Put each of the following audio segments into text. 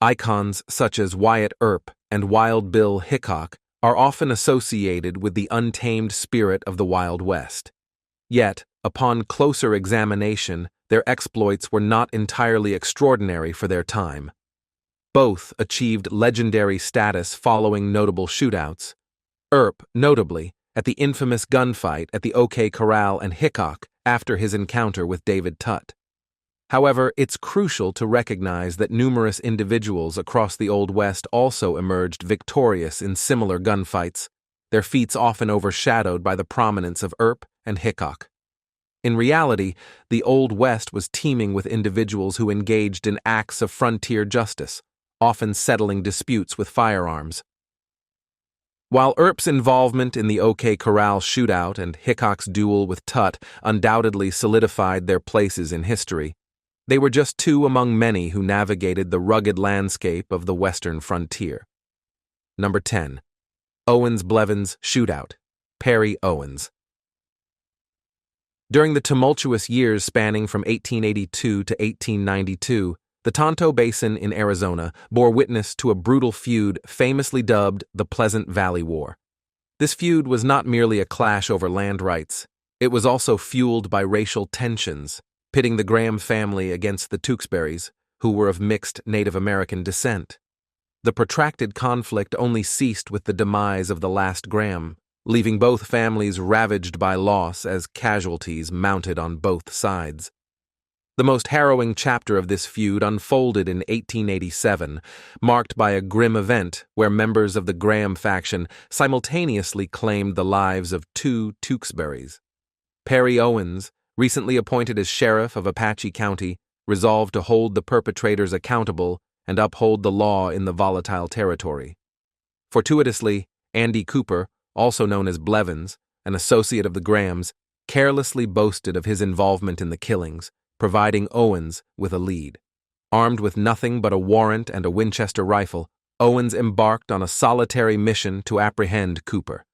Icons such as Wyatt Earp and Wild Bill Hickok are often associated with the untamed spirit of the Wild West. Yet, upon closer examination, their exploits were not entirely extraordinary for their time. Both achieved legendary status following notable shootouts. Earp, notably, at the infamous gunfight at the OK Corral, and Hickok after his encounter with David Tutt. However, it's crucial to recognize that numerous individuals across the Old West also emerged victorious in similar gunfights, their feats often overshadowed by the prominence of Earp and Hickok. In reality, the Old West was teeming with individuals who engaged in acts of frontier justice, often settling disputes with firearms. While Earp's involvement in the OK Corral shootout and Hickok's duel with Tutt undoubtedly solidified their places in history, they were just two among many who navigated the rugged landscape of the western frontier. Number 10. Owens-Blevins Shootout. Perry Owens. During the tumultuous years spanning from 1882 to 1892, the Tonto Basin in Arizona bore witness to a brutal feud famously dubbed the Pleasant Valley War. This feud was not merely a clash over land rights. It was also fueled by racial tensions, pitting the Graham family against the Tewksburys, who were of mixed Native American descent. The protracted conflict only ceased with the demise of the last Graham, leaving both families ravaged by loss as casualties mounted on both sides. The most harrowing chapter of this feud unfolded in 1887, marked by a grim event where members of the Graham faction simultaneously claimed the lives of two Tewksburys. Perry Owens, recently appointed as sheriff of Apache County, resolved to hold the perpetrators accountable and uphold the law in the volatile territory. Fortuitously, Andy Cooper, also known as Blevens, an associate of the Grahams, carelessly boasted of his involvement in the killings, providing Owens with a lead. Armed with nothing but a warrant and a Winchester rifle, Owens embarked on a solitary mission to apprehend Cooper.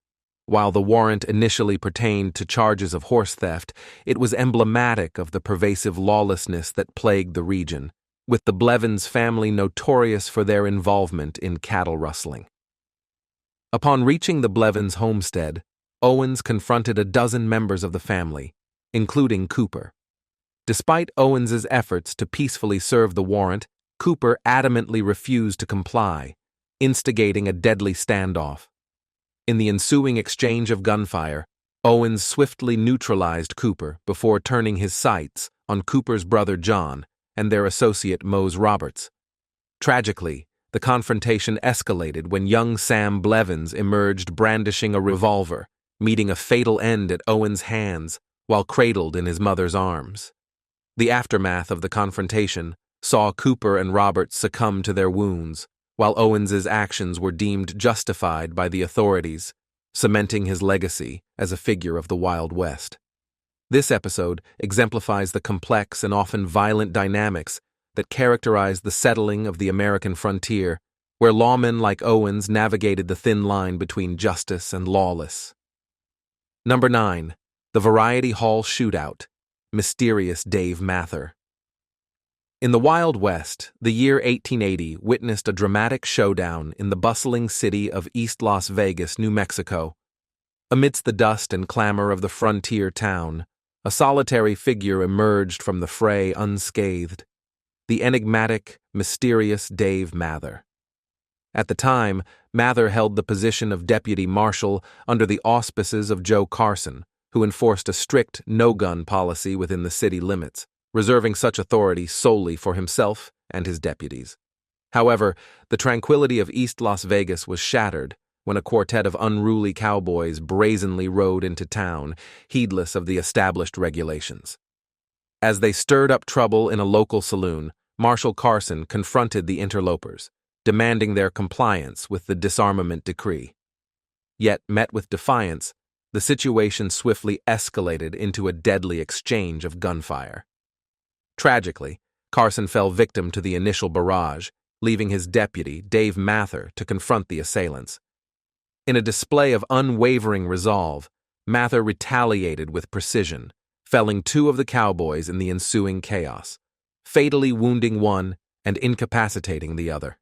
While the warrant initially pertained to charges of horse theft, it was emblematic of the pervasive lawlessness that plagued the region, with the Blevens family notorious for their involvement in cattle rustling. Upon reaching the Blevens homestead, Owens confronted a dozen members of the family, including Cooper. Despite Owens's efforts to peacefully serve the warrant, Cooper adamantly refused to comply, instigating a deadly standoff. In the ensuing exchange of gunfire, Owens swiftly neutralized Cooper before turning his sights on Cooper's brother John and their associate Mose Roberts. Tragically, the confrontation escalated when young Sam Blevens emerged brandishing a revolver, meeting a fatal end at Owens' hands while cradled in his mother's arms. The aftermath of the confrontation saw Cooper and Roberts succumb to their wounds, while Owens's actions were deemed justified by the authorities, cementing his legacy as a figure of the Wild West. This episode exemplifies the complex and often violent dynamics that characterize the settling of the American frontier, where lawmen like Owens navigated the thin line between justice and lawless. Number 9. The Variety Hall Shootout. Mysterious Dave Mather. In the Wild West, the year 1880 witnessed a dramatic showdown in the bustling city of East Las Vegas, New Mexico. Amidst the dust and clamor of the frontier town, a solitary figure emerged from the fray unscathed: the enigmatic, mysterious Dave Mather. At the time, Mather held the position of deputy marshal under the auspices of Joe Carson, who enforced a strict no-gun policy within the city limits, reserving such authority solely for himself and his deputies. However, the tranquility of East Las Vegas was shattered when a quartet of unruly cowboys brazenly rode into town, heedless of the established regulations. As they stirred up trouble in a local saloon, Marshal Carson confronted the interlopers, demanding their compliance with the disarmament decree. Yet, met with defiance, the situation swiftly escalated into a deadly exchange of gunfire. Tragically, Carson fell victim to the initial barrage, leaving his deputy, Dave Mather, to confront the assailants. In a display of unwavering resolve, Mather retaliated with precision, felling two of the cowboys in the ensuing chaos, fatally wounding one and incapacitating the other.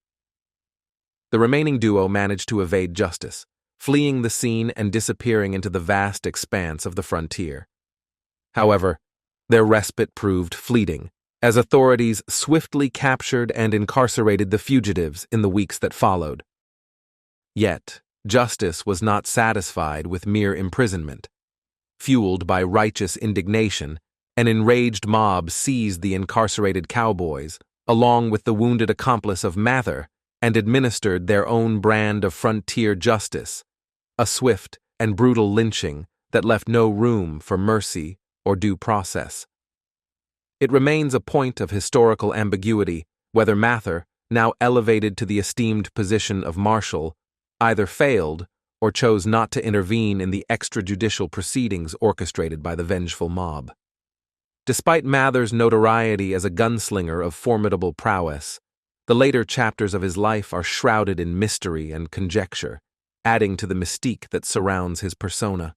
The remaining duo managed to evade justice, fleeing the scene and disappearing into the vast expanse of the frontier. However, their respite proved fleeting, as authorities swiftly captured and incarcerated the fugitives in the weeks that followed. Yet, justice was not satisfied with mere imprisonment. Fueled by righteous indignation, an enraged mob seized the incarcerated cowboys, along with the wounded accomplice of Mather, and administered their own brand of frontier justice, a swift and brutal lynching that left no room for mercy or due process. It remains a point of historical ambiguity whether Mather, now elevated to the esteemed position of marshal, either failed or chose not to intervene in the extrajudicial proceedings orchestrated by the vengeful mob. Despite Mather's notoriety as a gunslinger of formidable prowess, the later chapters of his life are shrouded in mystery and conjecture, adding to the mystique that surrounds his persona.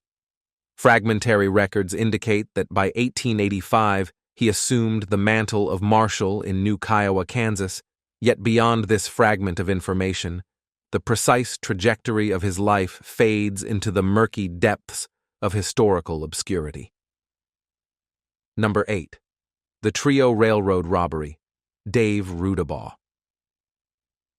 Fragmentary records indicate that by 1885 he assumed the mantle of marshal in New Kiowa, Kansas, yet beyond this fragment of information, the precise trajectory of his life fades into the murky depths of historical obscurity. Number 8. The Trio Railroad Robbery, Dave Rudabaugh.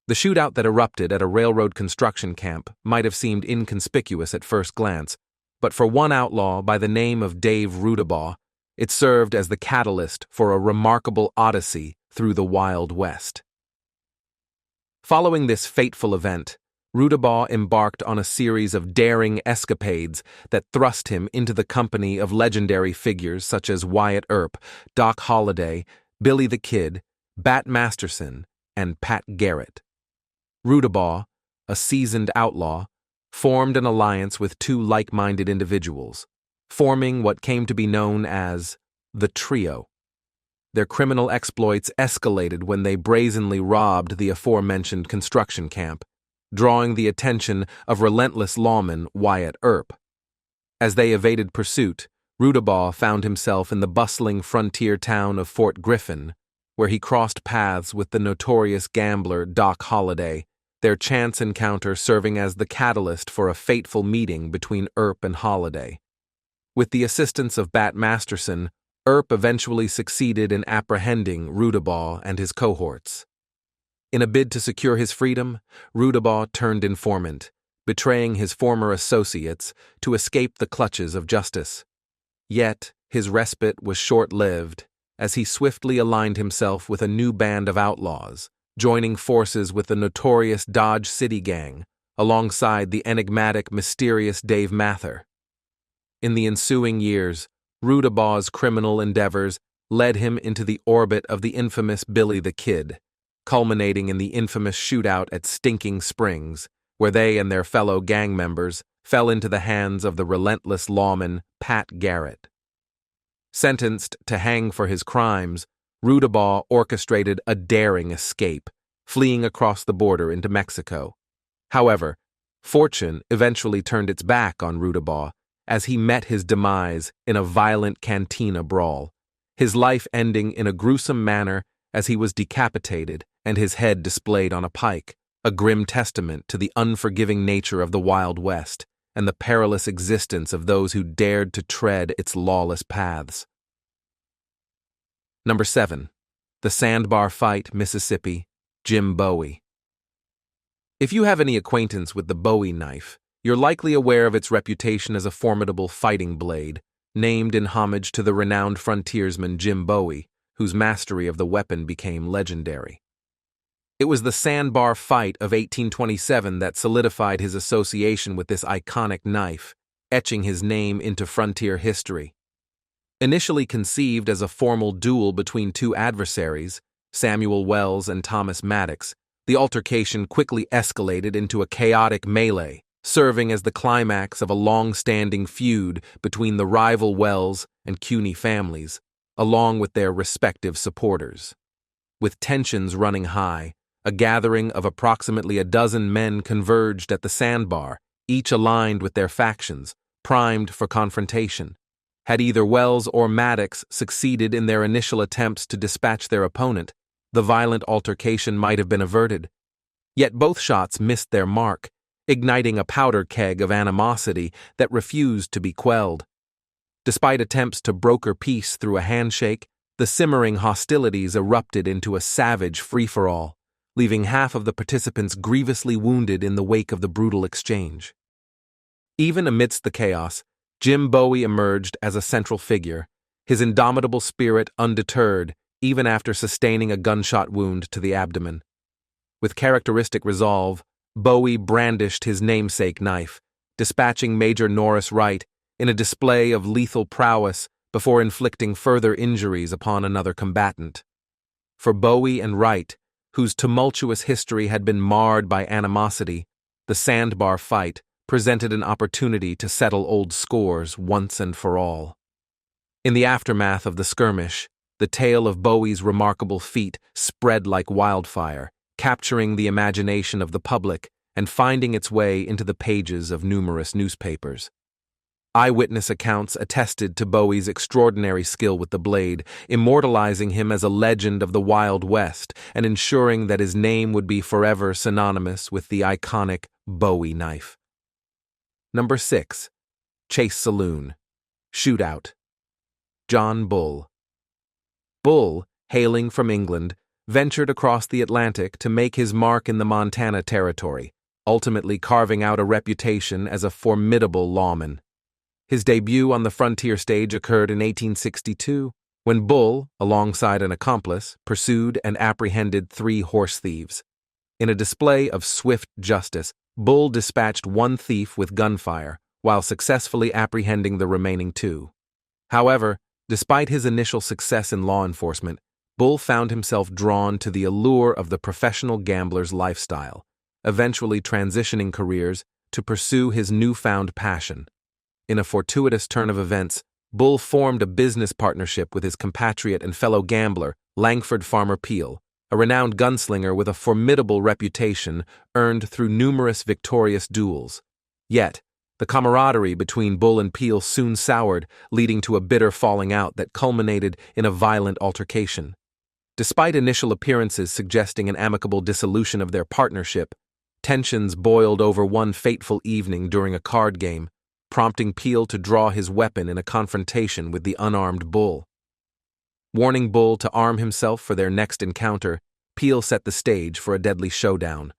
The shootout that erupted at a railroad construction camp might have seemed inconspicuous at first glance, but for one outlaw by the name of Dave Rudabaugh, it served as the catalyst for a remarkable odyssey through the Wild West. Following this fateful event, Rudabaugh embarked on a series of daring escapades that thrust him into the company of legendary figures such as Wyatt Earp, Doc Holliday, Billy the Kid, Bat Masterson, and Pat Garrett. Rudabaugh, a seasoned outlaw, formed an alliance with two like-minded individuals, forming what came to be known as the Trio. Their criminal exploits escalated when they brazenly robbed the aforementioned construction camp, drawing the attention of relentless lawman Wyatt Earp. As they evaded pursuit, Rudabaugh found himself in the bustling frontier town of Fort Griffin, where he crossed paths with the notorious gambler Doc Holliday, their chance encounter serving as the catalyst for a fateful meeting between Earp and Holliday. With the assistance of Bat Masterson, Earp eventually succeeded in apprehending Rudabaugh and his cohorts. In a bid to secure his freedom, Rudabaugh turned informant, betraying his former associates to escape the clutches of justice. Yet, his respite was short-lived, as he swiftly aligned himself with a new band of outlaws, joining forces with the notorious Dodge City Gang, alongside the enigmatic, mysterious Dave Mather. In the ensuing years, Rudabaugh's criminal endeavors led him into the orbit of the infamous Billy the Kid, culminating in the infamous shootout at Stinking Springs, where they and their fellow gang members fell into the hands of the relentless lawman Pat Garrett. Sentenced to hang for his crimes, Rudabaugh orchestrated a daring escape, fleeing across the border into Mexico. However, fortune eventually turned its back on Rudabaugh as he met his demise in a violent cantina brawl, his life ending in a gruesome manner as he was decapitated and his head displayed on a pike, a grim testament to the unforgiving nature of the Wild West and the perilous existence of those who dared to tread its lawless paths. Number 7. The Sandbar Fight, Mississippi, Jim Bowie. If you have any acquaintance with the Bowie knife, you're likely aware of its reputation as a formidable fighting blade, named in homage to the renowned frontiersman Jim Bowie, whose mastery of the weapon became legendary. It was the Sandbar Fight of 1827 that solidified his association with this iconic knife, etching his name into frontier history. Initially conceived as a formal duel between two adversaries, Samuel Wells and Thomas Maddox, the altercation quickly escalated into a chaotic melee, serving as the climax of a long-standing feud between the rival Wells and Cuny families, along with their respective supporters. With tensions running high, a gathering of approximately a dozen men converged at the Sandbar, each aligned with their factions, primed for confrontation. Had either Wells or Maddox succeeded in their initial attempts to dispatch their opponent, the violent altercation might have been averted. Yet both shots missed their mark, igniting a powder keg of animosity that refused to be quelled. Despite attempts to broker peace through a handshake, the simmering hostilities erupted into a savage free-for-all, leaving half of the participants grievously wounded in the wake of the brutal exchange. Even amidst the chaos, Jim Bowie emerged as a central figure, his indomitable spirit undeterred even after sustaining a gunshot wound to the abdomen. With characteristic resolve, Bowie brandished his namesake knife, dispatching Major Norris Wright in a display of lethal prowess before inflicting further injuries upon another combatant. For Bowie and Wright, whose tumultuous history had been marred by animosity, the Sandbar fight presented an opportunity to settle old scores once and for all. In the aftermath of the skirmish, the tale of Bowie's remarkable feat spread like wildfire, capturing the imagination of the public and finding its way into the pages of numerous newspapers. Eyewitness accounts attested to Bowie's extraordinary skill with the blade, immortalizing him as a legend of the Wild West and ensuring that his name would be forever synonymous with the iconic Bowie knife. Number 6. Chase Saloon. Shootout. John Bull. Bull, hailing from England, ventured across the Atlantic to make his mark in the Montana Territory, ultimately carving out a reputation as a formidable lawman. His debut on the frontier stage occurred in 1862, when Bull, alongside an accomplice, pursued and apprehended 3 horse thieves. In a display of swift justice, Bull dispatched one thief with gunfire, while successfully apprehending the remaining 2. However, despite his initial success in law enforcement, Bull found himself drawn to the allure of the professional gambler's lifestyle, eventually transitioning careers to pursue his newfound passion. In a fortuitous turn of events, Bull formed a business partnership with his compatriot and fellow gambler, Langford Farmer Peel, a renowned gunslinger with a formidable reputation earned through numerous victorious duels. Yet, the camaraderie between Bull and Peel soon soured, leading to a bitter falling out that culminated in a violent altercation. Despite initial appearances suggesting an amicable dissolution of their partnership, tensions boiled over one fateful evening during a card game, prompting Peel to draw his weapon in a confrontation with the unarmed Bull. Warning Bull to arm himself for their next encounter, Peel set the stage for a deadly showdown.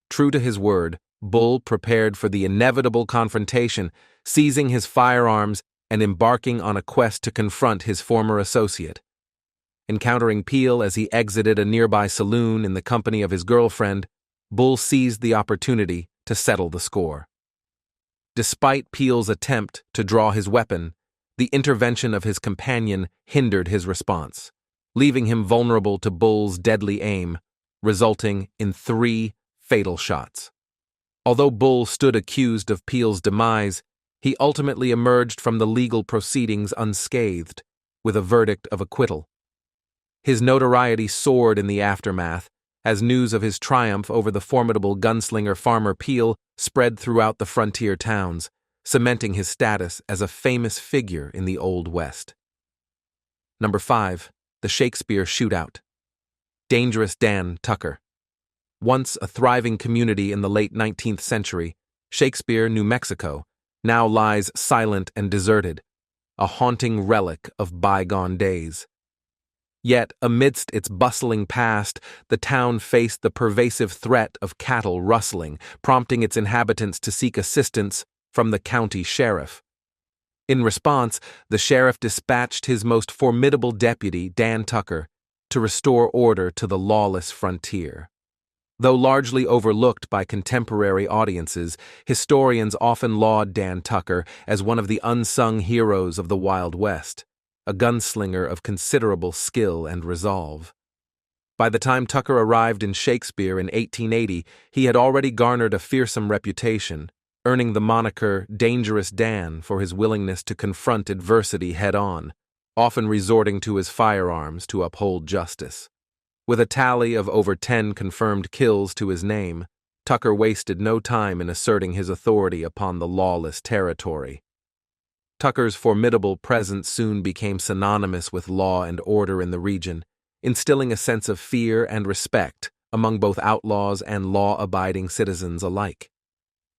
True to his word, Bull prepared for the inevitable confrontation, seizing his firearms and embarking on a quest to confront his former associate. Encountering Peel as he exited a nearby saloon in the company of his girlfriend, Bull seized the opportunity to settle the score. Despite Peel's attempt to draw his weapon, the intervention of his companion hindered his response, leaving him vulnerable to Bull's deadly aim, resulting in 3 fatal shots. Although Bull stood accused of Peel's demise, he ultimately emerged from the legal proceedings unscathed, with a verdict of acquittal. His notoriety soared in the aftermath, as news of his triumph over the formidable gunslinger Farmer Peel spread throughout the frontier towns, cementing his status as a famous figure in the Old West. Number 5. The Shakespeare Shootout. Dangerous Dan Tucker. Once a thriving community in the late 19th century, Shakespeare, New Mexico, now lies silent and deserted, a haunting relic of bygone days. Yet, amidst its bustling past, the town faced the pervasive threat of cattle rustling, prompting its inhabitants to seek assistance from the county sheriff. In response, the sheriff dispatched his most formidable deputy, Dan Tucker, to restore order to the lawless frontier. Though largely overlooked by contemporary audiences, historians often laud Dan Tucker as one of the unsung heroes of the Wild West, a gunslinger of considerable skill and resolve. By the time Tucker arrived in Shakespeare in 1880, he had already garnered a fearsome reputation, earning the moniker Dangerous Dan for his willingness to confront adversity head-on, often resorting to his firearms to uphold justice. With a tally of over 10 confirmed kills to his name, Tucker wasted no time in asserting his authority upon the lawless territory. Tucker's formidable presence soon became synonymous with law and order in the region, instilling a sense of fear and respect among both outlaws and law-abiding citizens alike.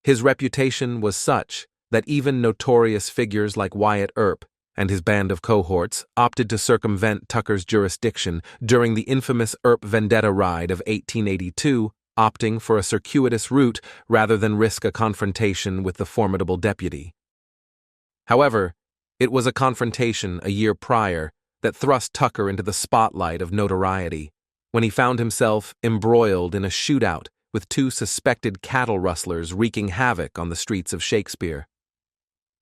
His reputation was such that even notorious figures like Wyatt Earp and his band of cohorts opted to circumvent Tucker's jurisdiction during the infamous Earp Vendetta Ride of 1882, opting for a circuitous route rather than risk a confrontation with the formidable deputy. However, it was a confrontation a year prior that thrust Tucker into the spotlight of notoriety, when he found himself embroiled in a shootout with two suspected cattle rustlers wreaking havoc on the streets of Shakespeare.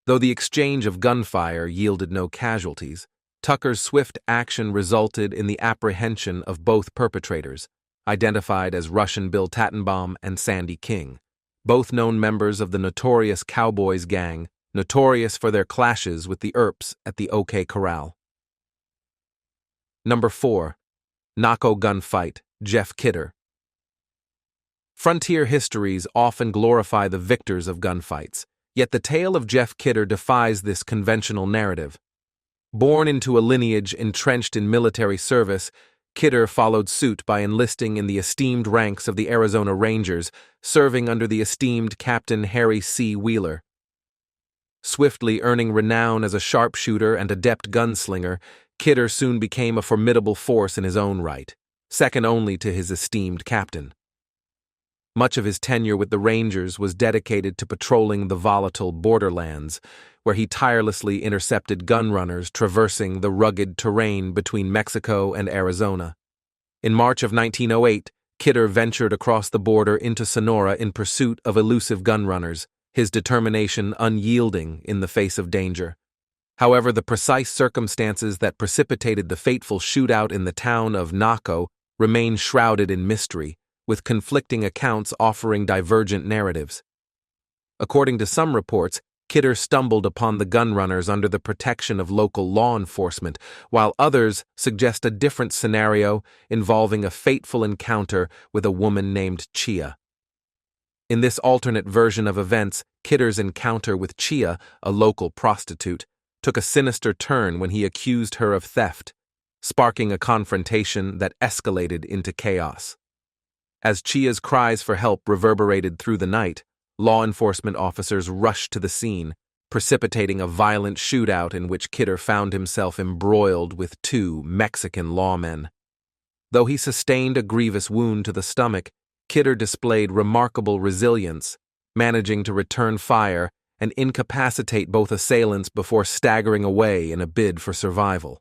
Though the exchange of gunfire yielded no casualties, Tucker's swift action resulted in the apprehension of both perpetrators, identified as Russian Bill Tattenbaum and Sandy King, both known members of the notorious Cowboys gang, notorious for their clashes with the Earps at the OK Corral. Number 4. Nako gunfight, Jeff Kidder. Frontier histories often glorify the victors of gunfights, yet the tale of Jeff Kidder defies this conventional narrative. Born into a lineage entrenched in military service, Kidder followed suit by enlisting in the esteemed ranks of the Arizona Rangers, serving under the esteemed Captain Harry C. Wheeler. Swiftly earning renown as a sharpshooter and adept gunslinger, Kidder soon became a formidable force in his own right, second only to his esteemed captain. Much of his tenure with the Rangers was dedicated to patrolling the volatile borderlands, where he tirelessly intercepted gun runners traversing the rugged terrain between Mexico and Arizona. In March of 1908, Kidder ventured across the border into Sonora in pursuit of elusive gun runners, his determination unyielding in the face of danger. However, the precise circumstances that precipitated the fateful shootout in the town of Nako remain shrouded in mystery, with conflicting accounts offering divergent narratives. According to some reports, Kidder stumbled upon the gun runners under the protection of local law enforcement, while others suggest a different scenario involving a fateful encounter with a woman named Chia. In this alternate version of events, Kidder's encounter with Chia, a local prostitute, took a sinister turn when he accused her of theft, sparking a confrontation that escalated into chaos. As Chia's cries for help reverberated through the night, law enforcement officers rushed to the scene, precipitating a violent shootout in which Kidder found himself embroiled with two Mexican lawmen. Though he sustained a grievous wound to the stomach, Kidder displayed remarkable resilience, managing to return fire and incapacitate both assailants before staggering away in a bid for survival.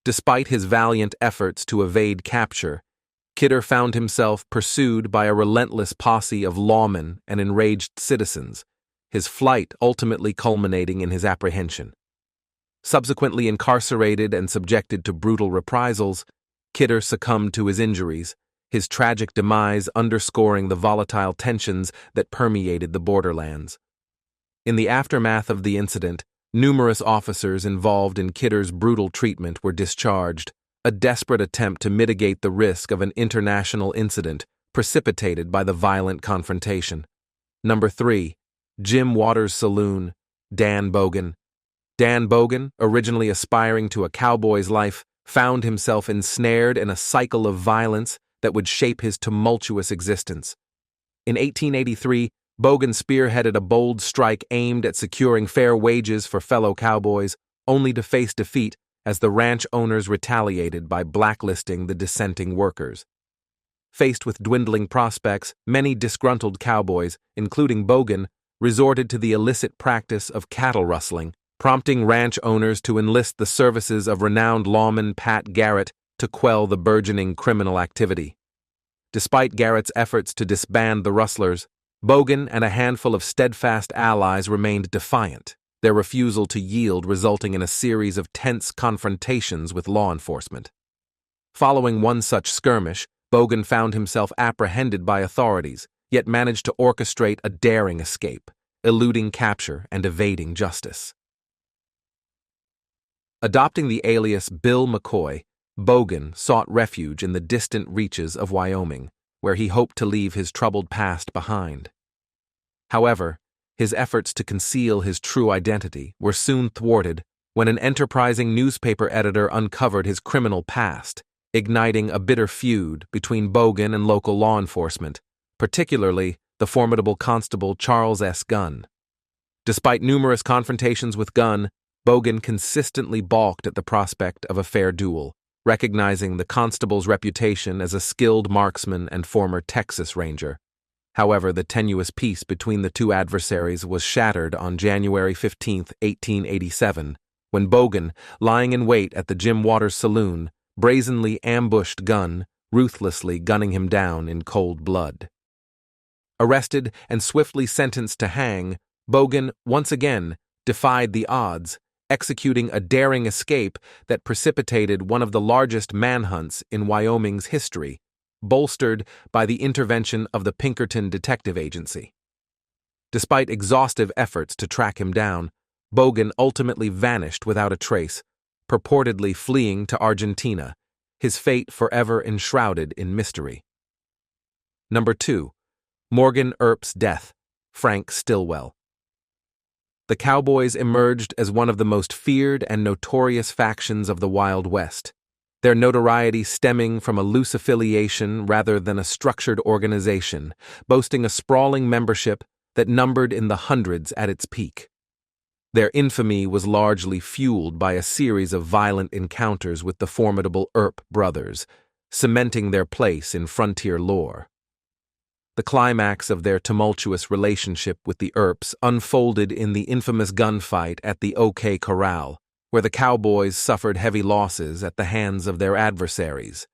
Despite his valiant efforts to evade capture, Kidder found himself pursued by a relentless posse of lawmen and enraged citizens, his flight ultimately culminating in his apprehension. Subsequently incarcerated and subjected to brutal reprisals, Kidder succumbed to his injuries, his tragic demise underscoring the volatile tensions that permeated the borderlands. In the aftermath of the incident, numerous officers involved in Kidder's brutal treatment were discharged, a desperate attempt to mitigate the risk of an international incident precipitated by the violent confrontation. Number 3. Jim Waters' Saloon, Dan Bogan. Dan Bogan, originally aspiring to a cowboy's life, found himself ensnared in a cycle of violence that would shape his tumultuous existence. In 1883, Bogan spearheaded a bold strike aimed at securing fair wages for fellow cowboys, only to face defeat as the ranch owners retaliated by blacklisting the dissenting workers. Faced with dwindling prospects, many disgruntled cowboys, including Bogan, resorted to the illicit practice of cattle rustling, prompting ranch owners to enlist the services of renowned lawman Pat Garrett to quell the burgeoning criminal activity. Despite Garrett's efforts to disband the rustlers, Bogan and a handful of steadfast allies remained defiant, their refusal to yield resulting in a series of tense confrontations with law enforcement. Following one such skirmish, Bogan found himself apprehended by authorities, yet managed to orchestrate a daring escape, eluding capture and evading justice. Adopting the alias Bill McCoy, Bogan sought refuge in the distant reaches of Wyoming, where he hoped to leave his troubled past behind. However, his efforts to conceal his true identity were soon thwarted when an enterprising newspaper editor uncovered his criminal past igniting a bitter feud between Bogan and local law enforcement, particularly the formidable Constable Charles S. Gunn. Despite numerous confrontations with Gunn, Bogan consistently balked at the prospect of a fair duel, recognizing the constable's reputation as a skilled marksman and former Texas Ranger. However, the tenuous peace between the two adversaries was shattered on January 15, 1887, when Bogan, lying in wait at the Jim Waters Saloon, brazenly ambushed Gunn, ruthlessly gunning him down in cold blood. Arrested and swiftly sentenced to hang, Bogan once again defied the odds, executing a daring escape that precipitated one of the largest manhunts in Wyoming's history, bolstered by the intervention of the Pinkerton Detective Agency. Despite exhaustive efforts to track him down, Bogan ultimately vanished without a trace, purportedly fleeing to Argentina, his fate forever enshrouded in mystery. Number 2. Morgan Earp's death, Frank Stillwell. The Cowboys emerged as one of the most feared and notorious factions of the Wild West, their notoriety stemming from a loose affiliation rather than a structured organization, boasting a sprawling membership that numbered in the hundreds at its peak. Their infamy was largely fueled by a series of violent encounters with the formidable Earp brothers, cementing their place in frontier lore. The climax of their tumultuous relationship with the Earps unfolded in the infamous gunfight at the OK Corral, where the Cowboys suffered heavy losses at the hands of their adversaries.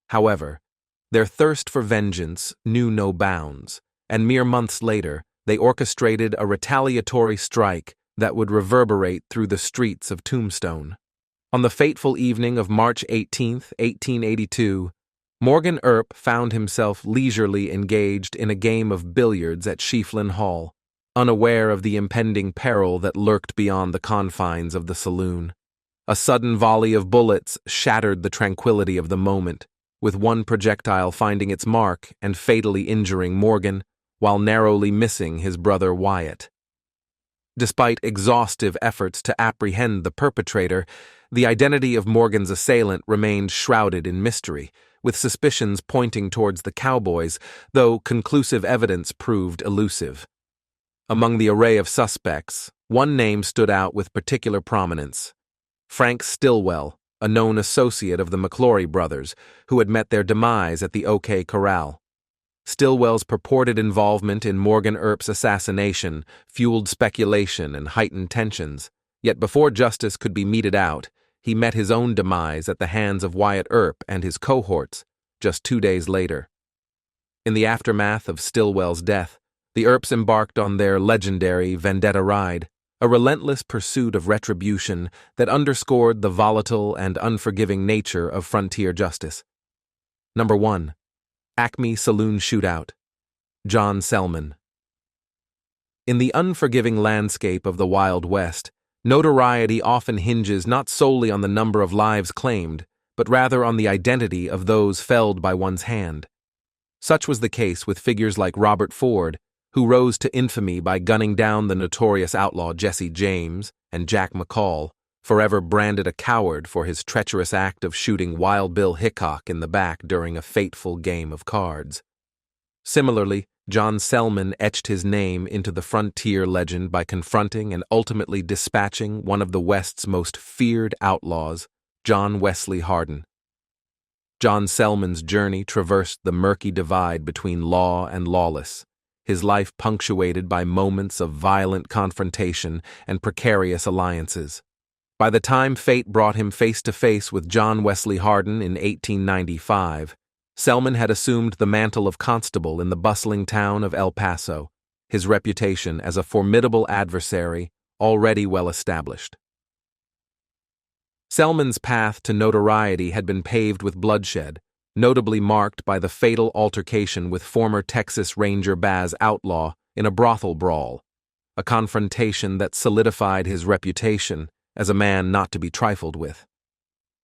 However, their thirst for vengeance knew no bounds, and mere months later, they orchestrated a retaliatory strike that would reverberate through the streets of Tombstone. On the fateful evening of March 18, 1882, Morgan Earp found himself leisurely engaged in a game of billiards at Schieffelin Hall, unaware of the impending peril that lurked beyond the confines of the saloon. A sudden volley of bullets shattered the tranquility of the moment, with one projectile finding its mark and fatally injuring Morgan, while narrowly missing his brother Wyatt. Despite exhaustive efforts to apprehend the perpetrator, the identity of Morgan's assailant remained shrouded in mystery, with suspicions pointing towards the Cowboys, though conclusive evidence proved elusive. Among the array of suspects, one name stood out with particular prominence: Frank Stillwell, a known associate of the McClory brothers, who had met their demise at the OK Corral. Stillwell's purported involvement in Morgan Earp's assassination fueled speculation and heightened tensions, yet before justice could be meted out, he met his own demise at the hands of Wyatt Earp and his cohorts just 2 days later. In the aftermath of Stillwell's death, the Earps embarked on their legendary vendetta ride, a relentless pursuit of retribution that underscored the volatile and unforgiving nature of frontier justice. Number 1. Acme Saloon Shootout. John Selman. In the unforgiving landscape of the Wild West, notoriety often hinges not solely on the number of lives claimed, but rather on the identity of those felled by one's hand. Such was the case with figures like Robert Ford, who rose to infamy by gunning down the notorious outlaw Jesse James, and Jack McCall, forever branded a coward for his treacherous act of shooting Wild Bill Hickok in the back during a fateful game of cards. Similarly, John Selman etched his name into the frontier legend by confronting and ultimately dispatching one of the West's most feared outlaws, John Wesley Hardin. John Selman's journey traversed the murky divide between law and lawless, his life punctuated by moments of violent confrontation and precarious alliances. By the time fate brought him face to face with John Wesley Hardin in 1895, Selman had assumed the mantle of constable in the bustling town of El Paso, his reputation as a formidable adversary already well established. Selman's path to notoriety had been paved with bloodshed, notably marked by the fatal altercation with former Texas Ranger Baz Outlaw in a brothel brawl, a confrontation that solidified his reputation as a man not to be trifled with.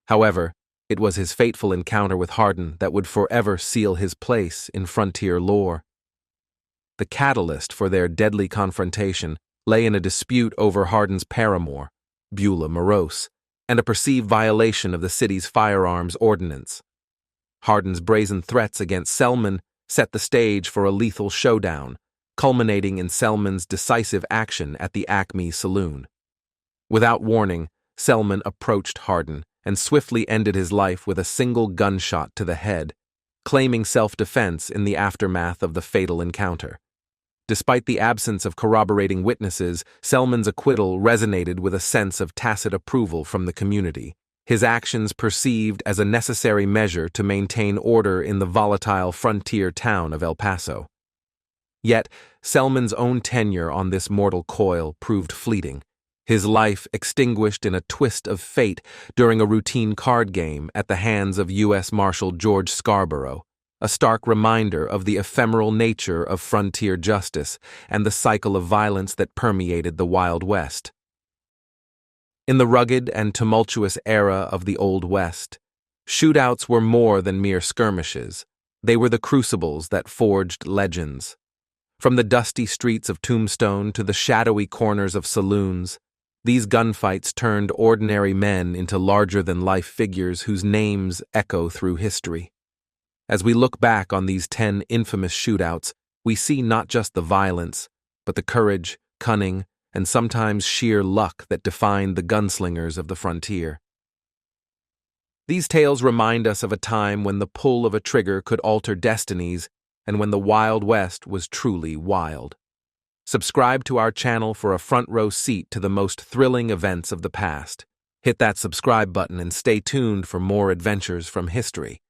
However, it was his fateful encounter with Hardin that would forever seal his place in frontier lore. The catalyst for their deadly confrontation lay in a dispute over Hardin's paramour, Beulah Morose, and a perceived violation of the city's firearms ordinance, Hardin's brazen threats against Selman set the stage for a lethal showdown, culminating in Selman's decisive action at the Acme Saloon. Without warning, Selman approached Hardin and swiftly ended his life with a single gunshot to the head, claiming self-defense in the aftermath of the fatal encounter. Despite the absence of corroborating witnesses, Selman's acquittal resonated with a sense of tacit approval from the community, his actions perceived as a necessary measure to maintain order in the volatile frontier town of El Paso. Yet, Selman's own tenure on this mortal coil proved fleeting, his life extinguished in a twist of fate during a routine card game at the hands of U.S. Marshal George Scarborough, a stark reminder of the ephemeral nature of frontier justice and the cycle of violence that permeated the Wild West. In the rugged and tumultuous era of the Old West, shootouts were more than mere skirmishes. They were the crucibles that forged legends. From the dusty streets of Tombstone to the shadowy corners of saloons, these gunfights turned ordinary men into larger-than-life figures whose names echo through history. As we look back on these 10 infamous shootouts, we see not just the violence, but the courage, cunning, and sometimes sheer luck that defined the gunslingers of the frontier. These tales remind us of a time when the pull of a trigger could alter destinies and when the Wild West was truly wild. Subscribe to our channel for a front-row seat to the most thrilling events of the past. Hit that subscribe button and stay tuned for more adventures from history.